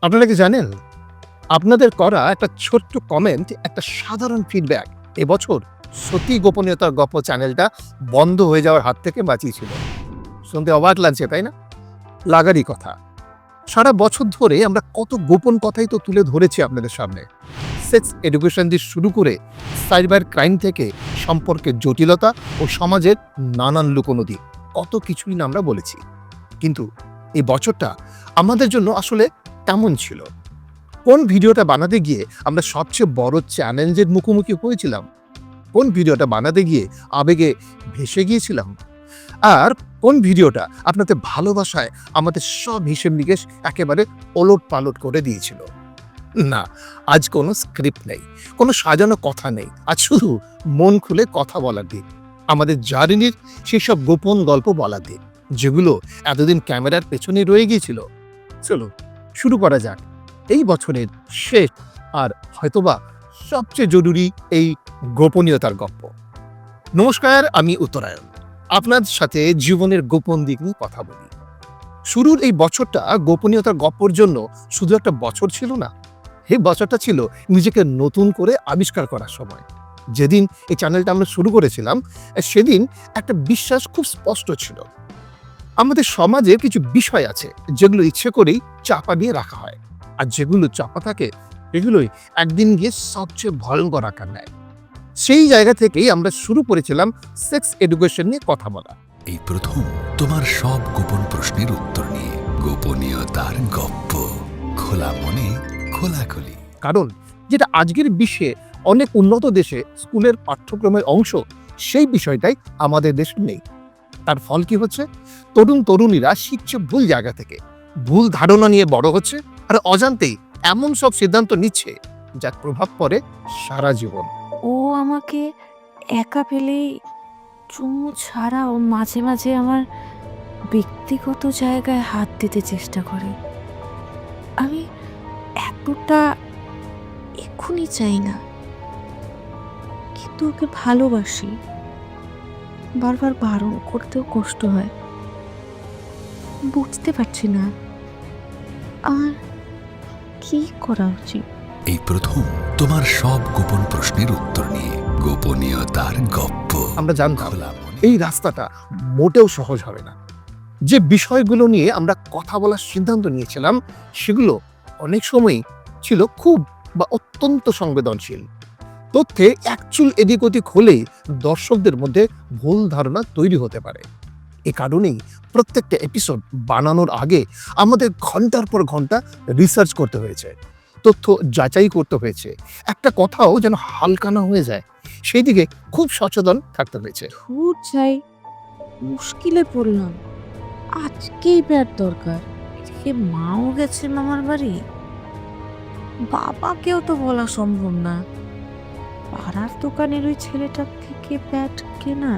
আপনারা কি জানেন, আপনাদের করা একটা ছোট্ট কমেন্ট, একটা সাধারণ ফিডব্যাক এবছর সত্যি গোপনীয়তার গল্প চ্যানেলটা বন্ধ হয়ে যাওয়ার হাত থেকে বাঁচিয়েছিল। শুনতে অবাক লাগছে, তাই না? লাগারই কথা। সারা বছর ধরে আমরা কত গোপন কথাই তো তুলে ধরেছি আপনাদের সামনে। সেক্স এডুকেশন দিয়ে শুরু করে সাইবার ক্রাইম থেকে সম্পর্কের জটিলতা ও সমাজের নানান লুকোনো দিক, কত কিছুই না আমরা বলেছি। কিন্তু এই বছরটা আমাদের জন্য আসলে কেমন ছিল? কোন ভিডিওটা বানাতে গিয়ে আমরা সবচেয়ে বড় চ্যালেঞ্জের মুখোমুখি হয়েছিলাম? কোন ভিডিওটা বানাতে গিয়ে আবেগে ভেসে গিয়েছিলাম? আর কোন ভিডিওটা আপনাদের ভালোবাসায় আমাদের সব হিসেব নিকেশ একেবারে ওলট পালট করে দিয়েছিল? না, আজ কোনো স্ক্রিপ্ট নেই, কোনো সাজানো কথা নেই। আজ শুধু মন খুলে কথা বলার দিন, আমাদের জার্নির সেসব গোপন গল্প বলার দিন, যেগুলো এতদিন ক্যামেরার পেছনে রয়ে গিয়েছিল। চলো শুরু করা যাক এই বছরের শেষ আর হয়তোবা সবচেয়ে জরুরি এই গোপনীয়তার গল্প। নমস্কার, আমি উত্তরায়ণ। আপনার সাথে জীবনের গোপন দিক নিয়ে কথা বলি। শুরুর এই বছরটা গোপনীয়তার গল্পর জন্য শুধু একটা বছর ছিল না, এই বছরটা ছিল নিজেকে নতুন করে আবিষ্কার করার সময়। যেদিন এই চ্যানেলটা আমরা শুরু করেছিলাম, সেদিন একটা বিশ্বাস খুব স্পষ্ট ছিল। আমাদের সমাজে কিছু বিষয় আছে যেগুলো ইচ্ছে করেই চাপা দিয়ে রাখা হয়, আর যেগুলো চাপা থাকে এগুলোই একদিন গিয়ে সবচেয়ে ভয়ঙ্কর আকার নেয়। সেই জায়গা থেকেই আমরা শুরু করেছিলাম সেক্স এডুকেশন নিয়ে কথা বলা। এই প্রথম তোমার সব গোপন প্রশ্নের উত্তর নিয়ে গোপনীয়তার গপ্প, খোলা মনে খোলাখুলি। কারণ যেটা আজকের বিশ্বে অনেক উন্নত দেশে স্কুলের পাঠ্যক্রমের অংশ, সেই বিষয়টাই আমাদের দেশে নেই। তার ফল কি হচ্ছে? তরুণ তরুণীরা শিখছে ভুল জায়গা থেকে, ভুল ধারণা নিয়ে বড় হচ্ছে, আর অজান্তেই এমন সব সিদ্ধান্ত নিচ্ছে যার প্রভাব পড়ে সারা জীবন। ও আমাকে একা পেলেই চুমু ছাড়া ও মাঝে মাঝে আমার ব্যক্তিগত জায়গায় হাত দিতে চেষ্টা করে। আমি এতটা এক্ষুনি চাই না, কিন্তু ওকে ভালোবাসি। বারবার বারণ করতেও কষ্ট হয়। বুঝতে পারছি না আর কি করা উচিত। এই প্রথম তোমার সব গোপন প্রশ্নের উত্তর নিয়ে গোপনীয়তার গপ্প। আমরা জানতাম খোলা মনে। এই রাস্তাটা মোটেও সহজ হবে না। যে বিষয়গুলো নিয়ে আমরা কথা বলার সিদ্ধান্ত নিয়েছিলাম, সেগুলো অনেক সময় ছিল খুব বা অত্যন্ত সংবেদনশীল। তথ্যে একচুল এদিক ওদিক হলেই দর্শকদের মধ্যে ভুল ধারণা তৈরি হতে পারে। এ কারণেই প্রত্যেকটা এপিসোড বানানোর আগে আমাদের ঘন্টার পর ঘন্টা রিসার্চ করতে হয়েছে, তথ্য যাচাই করতে হয়েছে। একটা কথাও যেন হালকা না হয়ে যায়, সেই দিকে খুব সচেতন থাকতে হয়েছে। ধুর যাই, মুশকিলে পড়লাম। আজকেই ব্যাট দরকার। এদিকে মাও গেছে মামার বাড়ি, বাবাকেও তো বলা সম্ভব না। পাড়ার দোকানের ওই ছেলেটার থেকে ব্যাট কেনা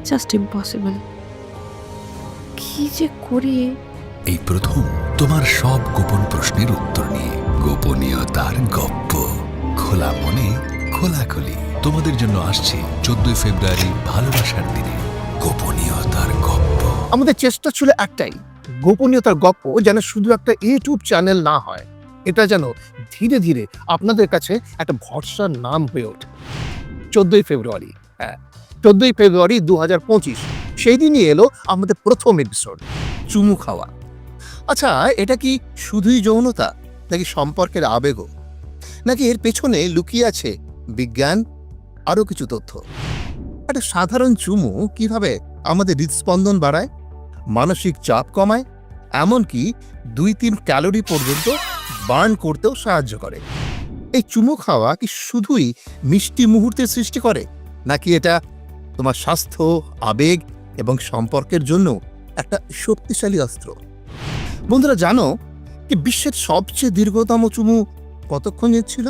জাস্ট ইম্পসিবল। কি যে করি। এই প্রথম তোমার সব গোপন প্রশ্নের উত্তর নিয়ে গোপনীয়তার গপ্প, খোলা মনে খোলাখুলি। তোমাদের জন্য আসছে 14 ফেব্রুয়ারি ভালোবাসার দিনে গোপনীয়তার গপ্প। আমাদের চেষ্টা ছিল একটাই, গোপনীয়তার গল্প যেন শুধু একটা ইউটিউব চ্যানেল না হয়, এটা যেন ধীরে ধীরে আপনাদের কাছে একটা ভরসার নাম হয়ে ওঠে। 14 ফেব্রুয়ারি, হ্যাঁ 14 ফেব্রুয়ারি 2025, সেই দিনই এলো আমাদের প্রথম এপিসোড, চুমু খাওয়া। আচ্ছা, এটা কি শুধুই যৌনতা, নাকি সম্পর্কের আবেগও, নাকি এর পেছনে লুকিয়ে আছে বিজ্ঞান, আরো কিছু তথ্য? একটা সাধারণ চুমু কিভাবে আমাদের হৃদস্পন্দন বাড়ায়, মানসিক চাপ কমায়, এমনকি 2-3 ক্যালোরি পর্যন্ত বার্ন করতেও সাহায্য করে। এই চুমু খাওয়া কি শুধুই মিষ্টি মুহূর্তের সৃষ্টি করে, নাকি এটা তোমার স্বাস্থ্য, আবেগ এবং সম্পর্কের জন্য একটা শক্তিশালী অস্ত্র? বন্ধুরা, জানো কি বিশ্বের সবচেয়ে দীর্ঘতম চুমু কতক্ষণের ছিল?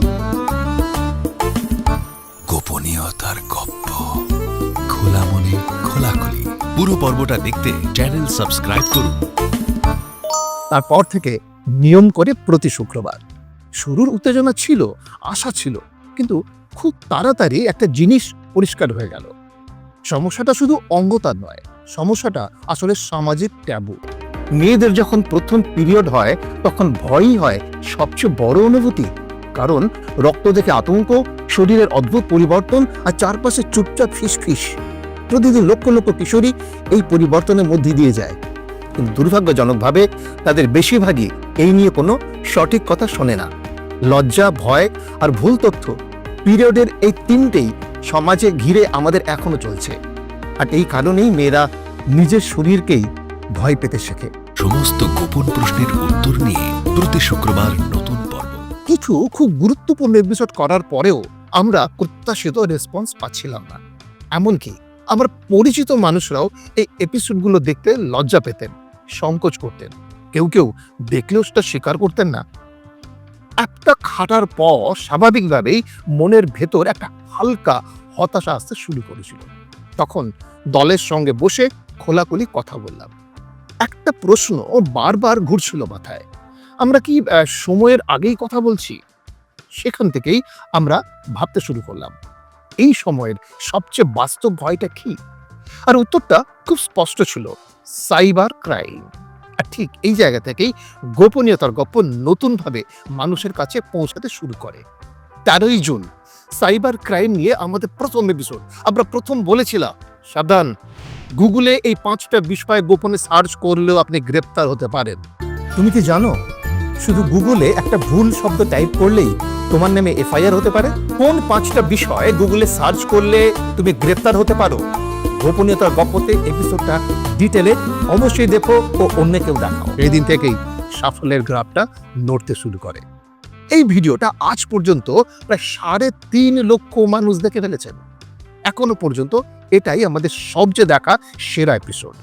গোপনীয়তার গপ্প, খোলা মনে খোলাখুলি। পুরো পর্বটা দেখতে চ্যানেল সাবস্ক্রাইব করুন। তারপর থেকে নিয়ম করে প্রতি শুক্রবার। শুরুর উত্তেজনা ছিল, আশা ছিল, কিন্তু খুব তাড়াতাড়ি একটা জিনিস পরিষ্কার হয়ে গেল। সমস্যাটা শুধু অঙ্গতার নয়, সমস্যাটা আসলে সামাজিক ট্যাবু। মেয়েদের যখন প্রথম পিরিয়ড হয় তখন ভয়ই হয় সবচেয়ে বড় অনুভূতি। কারণ রক্ত দেখে আতঙ্ক, শরীরের অদ্ভুত পরিবর্তন আর চারপাশে চুপচাপ ফিসফিস। প্রতিদিন লক্ষ লক্ষ কিশোরী এই পরিবর্তনের মধ্যে দিয়ে যায়, কিন্তু দুর্ভাগ্যজনকভাবে তাদের বেশিরভাগই এই নিয়ে কোনো সঠিক কথা শোনে না। লজ্জা, ভয় আর ভুল তথ্য, পিরিয়ডের এই তিনটেই সমাজে ঘিরে আমাদের এখনো চলছে। আর এই কারণেই মেয়েরা নিজের শরীরকেই ভয় পেতে শেখে। সমস্ত গোপন প্রশ্নের উত্তর নিয়ে প্রতি শুক্রবার নতুন পর্ব। কিছু খুব গুরুত্বপূর্ণ এপিসোড করার পরেও আমরা প্রত্যাশিত রেসপন্স পাচ্ছিলাম না। এমনকি আমার পরিচিত মানুষরাও এই এপিসোডগুলো দেখতে লজ্জা পেতেন, সংকোচ করতেন, কেউ কেউ দেখলেও সেটা স্বীকার করতেন না। একটা খাটার পর স্বাভাবিকভাবেই মনের ভেতর একটা হালকা হতাশা আসতে শুরু করেছিল। তখন দলের সঙ্গে বসে খোলাখুলি কথা বললাম। একটা প্রশ্ন বারবার ঘুরছিল মাথায়, আমরা কি সময়ের আগেই কথা বলছি? সেখান থেকেই আমরা ভাবতে শুরু করলাম, এই সময়ের সবচেয়ে বাস্তব ভয়টা কি? আর উত্তরটা খুব স্পষ্ট ছিল, সাইবার ক্রাইম। আর ঠিক এই জায়গা থেকেই গোপনীয়তার গল্প নতুনভাবে মানুষের কাছে পৌঁছাতে শুরু করে। 13ই জুন সাইবার ক্রাইম নিয়ে আমাদের প্রথম এপিসোড। আমরা প্রথম বলেছিলাম, সাবধান, গুগলে এই 5টা বিষয় গোপনে সার্চ করলেও আপনি গ্রেপ্তার হতে পারেন। তুমি কি জানো, শুধু গুগলে একটা ভুল শব্দ টাইপ করলেই তোমার নামে এফআইআর হতে পারে? কোন 5টা বিষয় গুগলে সার্চ করলে তুমি গ্রেপ্তার হতে পারো? গোপনীয়তার গল্পতে এপিসোডটা ডিটেলে অবশ্যই দেখো ও অন্যকেও দেখাও। এই দিন থেকেই সাফল্যের গ্রাফটা নড়তে শুরু করে। এই ভিডিওটা আজ পর্যন্ত প্রায় 3.5 লক্ষ মানুষ দেখে ফেলেছেন। এখনো পর্যন্ত এটাই আমাদের সবচেয়ে দেখা সেরা এপিসোড।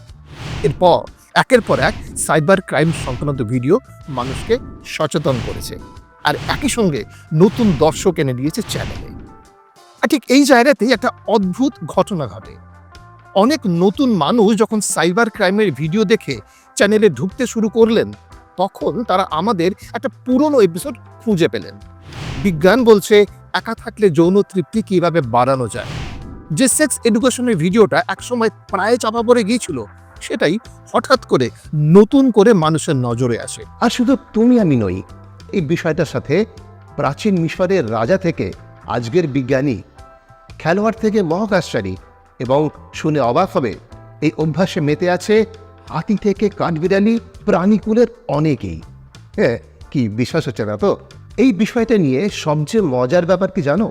এরপর একের পর এক সাইবার ক্রাইম সংক্রান্ত ভিডিও মানুষকে সচেতন করেছে, আর একই সঙ্গে নতুন দর্শক এনে দিয়েছে চ্যানেলে। আর ঠিক এই জায়গাতেই একটা অদ্ভুত ঘটনা ঘটে। অনেক নতুন মানুষ যখন সাইবার ক্রাইমের ভিডিও দেখে চ্যানেলে ঢুকতে শুরু করলেন, তখন তারা আমাদের একটা পুরনো এপিসোড খুঁজে পেলেন। বিজ্ঞান বলছে একা থাকলে যৌন তৃপ্তি কিভাবে বাড়ানো যায়। যে সেক্স এডুকেশনের ভিডিওটা একসময় প্রায় চাপা পড়ে গিয়েছিল, সেটাই হঠাৎ করে নতুন করে মানুষের নজরে আসে। আর শুধু তুমি আমি নই, এই বিষয়টার সাথে প্রাচীন মিশরের রাজা থেকে আজকের বিজ্ঞানী, খেলোয়াড় থেকে মহাকাশচারী, এবং শুনে অবাক হবে এই অভ্যাসে মেতে আছে হাতি থেকে কাঠবিড়ালি, প্রাণীকুলের অনেকেই। হ্যাঁ, কি বিশ্বাস হচ্ছে না তো? এই বিষয়টা নিয়ে সবচেয়ে মজার ব্যাপার কি জানো?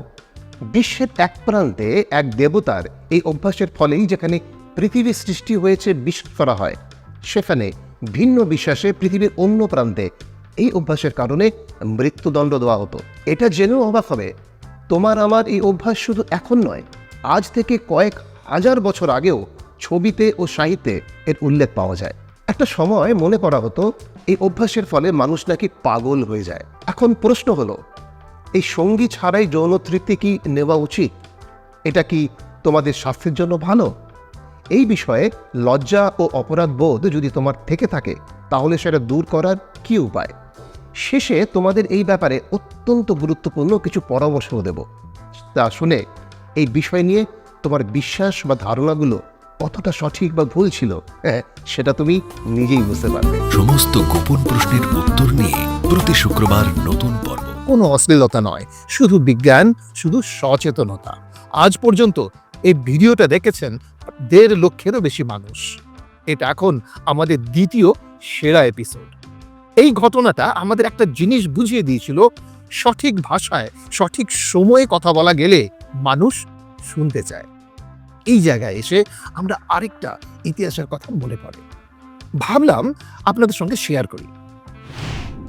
বিশ্বের এক প্রান্তে এক দেবতার এই অভ্যাসের ফলেই যেখানে পৃথিবীর সৃষ্টি হয়েছে বিশ্বাস করা হয়, সেখানে ভিন্ন বিশ্বাসে পৃথিবীর অন্য প্রান্তে এই অভ্যাসের কারণে মৃত্যুদণ্ড দেওয়া হতো। এটা জেনেও অবাক হবে, তোমার আমার এই অভ্যাস শুধু এখন নয়, আজ থেকে কয়েক হাজার বছর আগেও ছবিতে ও সাহিত্যে এর উল্লেখ পাওয়া যায়। একটা সময় মনে করা হতো এই অভ্যাসের ফলে মানুষ নাকি পাগল হয়ে যায়। এখন প্রশ্ন হলো, এই সঙ্গী ছাড়াই যৌন তৃপ্তি কি নেওয়া উচিত? এটা কি তোমাদের স্বাস্থ্যের জন্য ভালো? এই বিষয়ে লজ্জা ও অপরাধ বোধ যদি তোমার থেকে থাকে, তাহলে সেটা দূর করার কি উপায়? শেষে তোমাদের এই ব্যাপারে অত্যন্ত গুরুত্বপূর্ণ কিছু পরামর্শ দেব। তা শুনে এই বিষয় নিয়ে তোমার বিশ্বাস বা ধারণাগুলো কতটা সঠিক বা ভুল ছিল, সেটা তুমি নিজেই বুঝতে পারবে। সমস্ত গোপন প্রশ্নের উত্তর নিয়ে প্রতি শুক্রবার নতুন পর্ব। কোনো অশ্লীলতা নয়, শুধু বিজ্ঞান, শুধু সচেতনতা। আজ পর্যন্ত এই ভিডিওটা দেখেছেন 1.5 লক্ষেরও বেশি মানুষ। এটা এখন আমাদের দ্বিতীয় সেরা এপিসোড। এই ঘটনাটা আমাদের একটা জিনিস বুঝিয়ে দিয়েছিল, সঠিক ভাষায় সঠিক সময়ে কথা বলা গেলে মানুষ শুনতে চায়। এই জায়গায় এসে আমরা আরেকটা ইতিহাসের কথা মনে পড়ে, ভাবলাম আপনাদের সঙ্গে শেয়ার করি।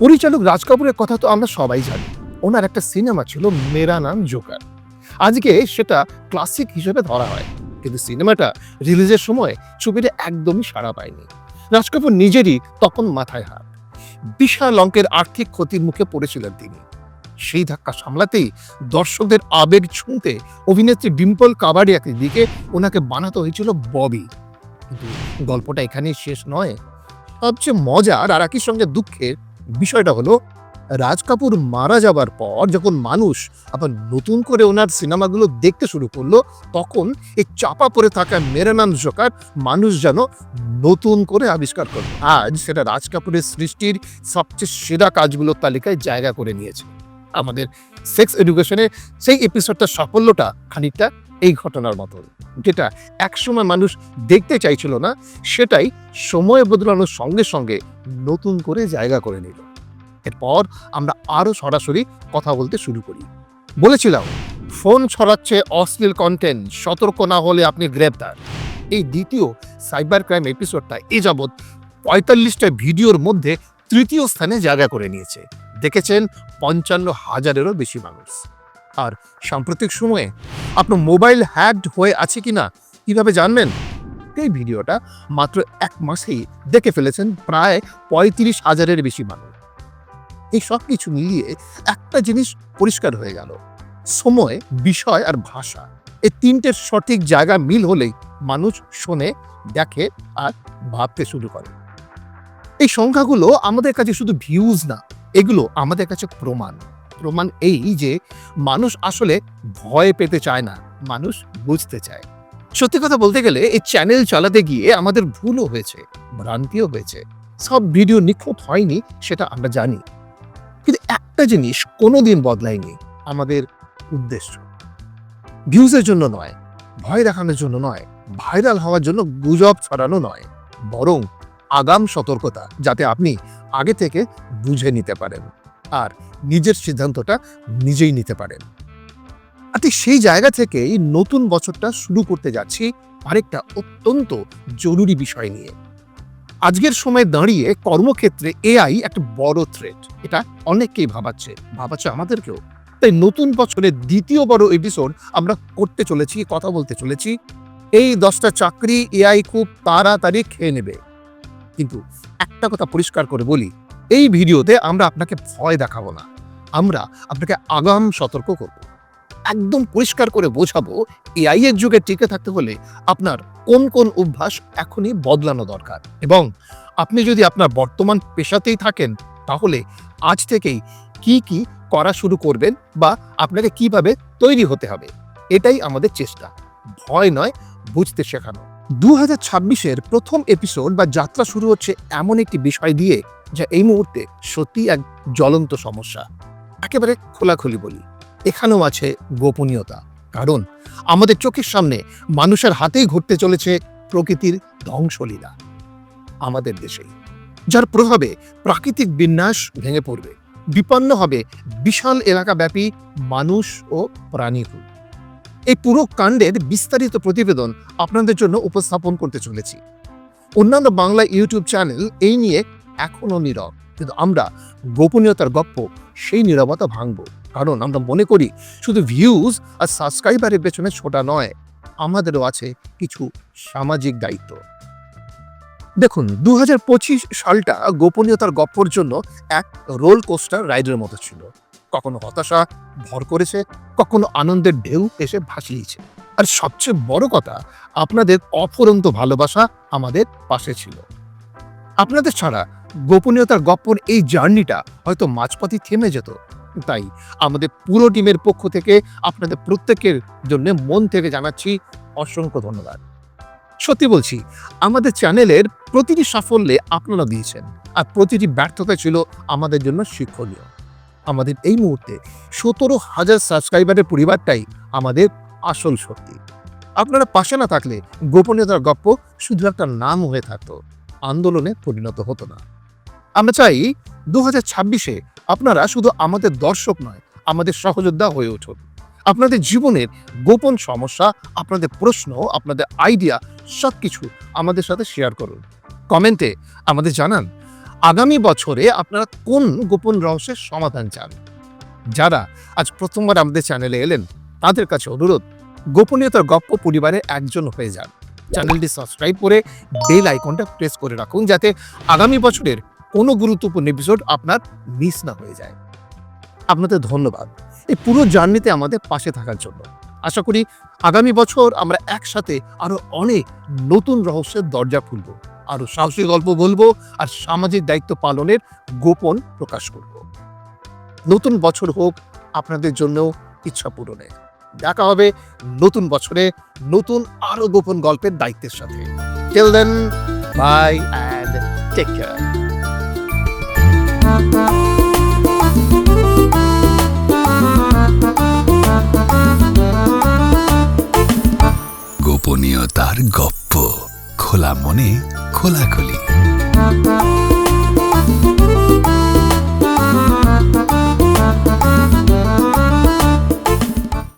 পরিচালক রাজ কাপুরের কথা তো আমরা সবাই জানি। ওনার একটা সিনেমা ছিল মেরা নাম জোকার। আজকে সেটা ক্লাসিক হিসেবে ধরা হয়, কিন্তু সিনেমাটা রিলিজের সময় ছবিটা একদমই সাড়া পায়নি। রাজ কাপুর নিজেরই তখন মাথায় হাত। বিশাল অঙ্কের আর্থিক ক্ষতির মুখে পড়েছিলেন তিনি। সেই ধাক্কা সামলাতেই দর্শকদের আবেগ ছুঁতে অভিনেত্রী ডিম্পল কাবাডিয়াকে দিকে ওনাকে বানাতে হয়েছিল ববি। কিন্তু গল্পটা এখানেই শেষ নয়। সবচেয়ে মজার আর একই সঙ্গে দুঃখের বিষয়টা হলো, রাজ কাপুর মারা যাবার পর যখন মানুষ আবার নতুন করে ওনার সিনেমাগুলো দেখতে শুরু করলো, তখন এই চাপা পড়ে থাকা মেরে নাম জোকার মানুষ যেন নতুন করে আবিষ্কার করলো। আজ সেটা রাজ কাপুরের সৃষ্টির সবচেয়ে সেরা কাজগুলোর তালিকায় জায়গা করে নিয়েছে। আমাদের সেক্স এডুকেশনে সেই এপিসোডটার সাফল্যটা খানিকটা এই ঘটনার মতো, যেটা একসময় মানুষ দেখতে চাইছিল না, সেটাই সময় বদলানোর সঙ্গে সঙ্গে নতুন করে জায়গা করে নিল। এরপর আমরা আরো সরাসরি কথা বলতে শুরু করি। বলেছিলাম ফোন ছড়াচ্ছে অশ্লীল কন্টেন্ট, সতর্ক না হলে আপনি গ্রেপ্তার। এই দ্বিতীয় সাইবার ক্রাইম এপিসোডটা এ যাবৎ ৪৫টা ভিডিওর মধ্যে তৃতীয় স্থানে জায়গা করে নিয়েছে। দেখেছেন ৫৫,০০০-এরও বেশি মানুষ। আর সাম্প্রতিক সময়ে আপনার মোবাইল হ্যাকড হয়ে আছে কিনা কিভাবে জানবেন? এই ভিডিওটা মাত্র ১ মাসেই দেখে ফেলেছেন প্রায় ৩৫,০০০-এর বেশি মানুষ। এই সব কিছু মিলিয়ে একটা জিনিস পরিষ্কার হয়ে গেল, সময়, বিষয় আর ভাষা, এই তিনটের সঠিক জায়গা মিল হলেই মানুষ শোনে, দেখে আর ভাবতে শুরু করে। এই সংখ্যাগুলো আমাদের কাছে শুধু ভিউজ না, এগুলো আমাদের কাছে প্রমাণ এই যে মানুষ আসলে ভয় পেতে চায় না, মানুষ বুঝতে চায়। সত্যি কথা বলতে গেলে এই চ্যানেল চালাতে গিয়ে আমাদের ভুলও হয়েছে, ভ্রান্তিও হয়েছে। সব ভিডিও নিখুঁত হয়নি, সেটা আমরা জানি, কিন্তু একটা জিনিস কোনোদিন বদলায়নি, আমাদের উদ্দেশ্য। ভিউজের জন্য নয়, ভয় দেখানোর জন্য নয়, ভাইরাল হওয়ার জন্য গুজব ছড়ানো নয়, বরং আগাম সতর্কতা, যাতে আপনি আগে থেকে বুঝে নিতে পারেন আর নিজের সিদ্ধান্তটা নিজেই নিতে পারেন। আর ঠিক সেই জায়গা থেকেই নতুন বছরটা শুরু করতে যাচ্ছি আরেকটা অত্যন্ত জরুরি বিষয় নিয়ে। আজকের সময় দাঁড়িয়ে কর্মক্ষেত্রে এআই একটা বড় থ্রেট, এটা অনেককেই ভাবাচ্ছে আমাদেরকেও। তাই নতুন বছরের দ্বিতীয় বড় এপিসোড আমরা করতে চলেছি, কথা বলতে চলেছি এই 10টা চাকরি এআই খুব তাড়াতাড়ি খেয়ে নেবে। কিন্তু একটা কথা পরিষ্কার করে বলি, এই ভিডিওতে আমরা আপনাকে ভয় দেখাবো না, আমরা আপনাকে আগাম সতর্ক করব। একদম পরিষ্কার করে বোঝাবো এআই এর যুগে টিকে থাকতে হলে আপনার কোন কোন অভ্যাস এখনই বদলানো দরকার, এবং আপনি যদি আপনার বর্তমান পেশাতেই থাকেন তাহলে আজ থেকেই কি কি করা শুরু করবেন বা আপনাকে কিভাবে তৈরি হতে হবে। এটাই আমাদের চেষ্টা, ভয় নয়, বুঝতে শেখানো। 2026-এর প্রথম এপিসোড বা যাত্রা শুরু হচ্ছে এমন একটি বিষয় দিয়ে যা এই মুহূর্তে সত্যি এক জ্বলন্ত সমস্যা। একেবারে খোলাখুলি বলি, এখানেও আছে গোপনীয়তা, কারণ আমাদের চোখের সামনে মানুষের হাতেই ঘটতে চলেছে প্রকৃতির ধ্বংসলীলা আমাদের দেশেই, যার প্রভাবে প্রাকৃতিক বিন্যাস ভেঙে পড়বে, বিপন্ন হবে বিশাল এলাকাব্যাপী মানুষ ও প্রাণীকুল। এই পুরো কাণ্ডের বিস্তারিত প্রতিবেদন আপনাদের জন্য উপস্থাপন করতে চলেছি। অন্যান্য বাংলা ইউটিউব চ্যানেল এই নিয়ে এখনো নীরব, কিন্তু আমরা গোপনীয়তার গপ্প সেই নীরবতা ভাঙব, কারণ আমরা মনে করি শুধু ভিউজ আর সাবস্ক্রাইবারের পেছনে ছোটা নয়, আমাদেরও আছে কিছু সামাজিক দায়িত্ব। দেখুন, 2025 সালটা গোপনীয়তার গপ্পর জন্য এক রোল কোস্টার রাইডের মতো ছিল। কখনো হতাশা ভর করেছে, কখনো আনন্দের ঢেউ এসে ভাসিয়েছে, আর সবচেয়ে বড় কথা, আপনাদের অফুরন্ত ভালোবাসা আমাদের পাশে ছিল। আপনাদের ছাড়া গোপনীয়তার গপ্পর এই জার্নিটা হয়তো মাঝপথে থেমে যেত। তাই আমাদের পুরো টিমের পক্ষ থেকে আপনাদের প্রত্যেকের জন্য মন থেকে জানাচ্ছি অসংখ্য ধন্যবাদ। সত্যি বলছি, আমাদের চ্যানেলের প্রতিটি সাফল্যে আপনারা দিয়েছেন, আর প্রতিটি ব্যর্থতা ছিল আমাদের জন্য শিক্ষণীয়। আমাদের এই মুহূর্তে 17,000 সাবস্ক্রাইবারের পরিবারটাই আমাদের আসল শক্তি। আপনারা পাশে না থাকলে গোপনীয়তার গপ্প শুধু একটা নাম হয়ে থাকতো, আন্দোলনে পরিণত হতো না। আমরা চাই 2026-এ আপনারা শুধু আমাদের দর্শক নয়, আমাদের সহযোদ্ধা হয়ে উঠুন। আপনাদের জীবনের গোপন সমস্যা, আপনাদের প্রশ্ন, আপনাদের আইডিয়া সবকিছু আমাদের সাথে শেয়ার করুন। কমেন্টে আমাদের জানান আগামী বছরে আপনারা কোন গোপন রহস্যের সমাধান চান। যারা আজ প্রথমবার আমাদের চ্যানেলে এলেন তাদের কাছে অনুরোধ, গোপনীয়তার গপ্প পরিবারের একজন হয়ে যান। চ্যানেলটি সাবস্ক্রাইব করে বেল আইকনটা প্রেস করে রাখুন, যাতে আগামী বছরের কোনো গুরুত্বপূর্ণ এপিসোড আপনার মিস না হয়ে যায়। আপনাদের ধন্যবাদ এই পুরো জার্নিতে আমাদের পাশে থাকার জন্য। আশা করি আগামী বছর আমরা একসাথে আরো অনেক নতুন রহস্যের দরজা খুলব, আরো সাহসী গল্প বলবো, আর সামাজিক দায়িত্ব পালনের গোপন প্রকাশ করব। নতুন বছর হোক আপনাদের জন্য ইচ্ছা পূরণে। দেখা হবে নতুন বছরে নতুন আরো গোপন গল্পের দায়িত্বের সাথে। Till then, bye and take care. গোপনীয়তার গপ্প, খোলা মনে খোলাখুলি।